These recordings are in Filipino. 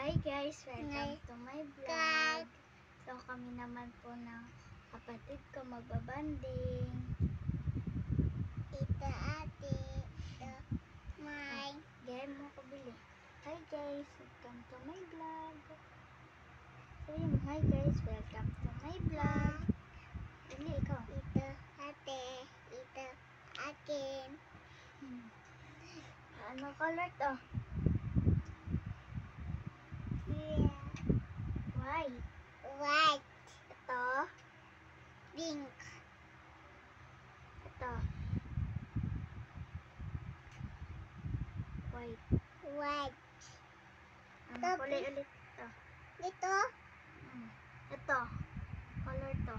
Hi guys, welcome to my vlog. So kami naman po ng kapatid ko magbabanding. Ito ate, ito may Game mo ko bili. Hi guys, welcome to my vlog. Sabi mo, hi guys, welcome to my vlog. Bili ikaw. ito ate, ito akin. Ano color to? Yeah. White. White, Ito. pink, Ito. White. white. Ano Ito, kulay ulit ito? Ito, Ito. Color to.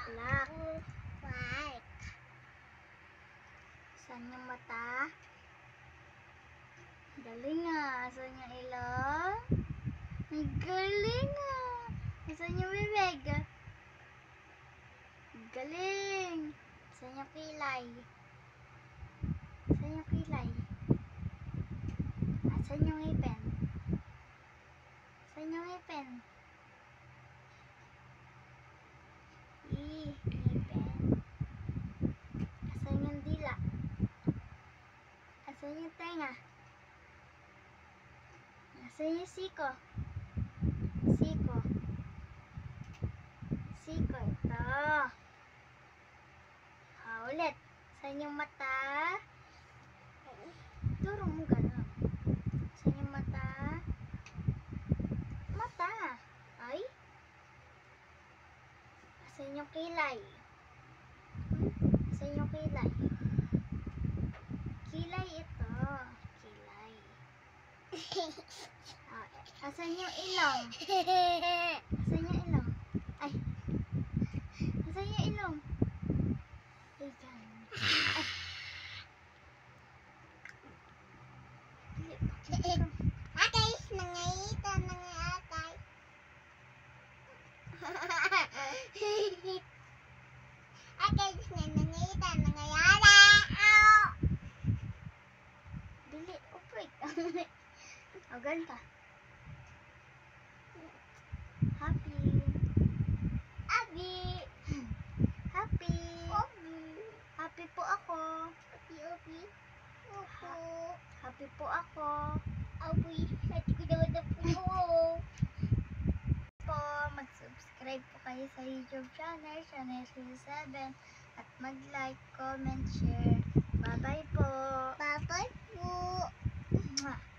Black. white. Saan yung mata? Galing ah. Saan yung ilong? Ay, galing ah. Saan yung bibig? Galing. Saan yung kilay? Saan yung kilay? Saan yung ngipin? Saan yung ngipin? Ngipin. Saan yung dila? Saan yung tenga? Saan yung siko? Siko. Siko ito. Ulit. Saan yung mata? Turo mo gano'n. Saan yung mata? Mata. Ay? Saan yung kilay? Saan yung kilay? Kilay ito. Kilay. Asan yung ilong? Asan yung ilong? Ay. Asan yung ilong? Ay, dyan. Ay. Atay, nangayita, nangayatay. Atay, nangayita, nangayala. Dili, upwit. O, ganta. Happy. Abi, Happy. obi, Happy po ako. obi, obi, opo. Happy po ako. Abi, hati ko naman na po. Po, mag-subscribe po kayo sa YouTube channel, Channel 7, at mag-like, comment, share. Bye-bye po. Bye-bye po. Mwah.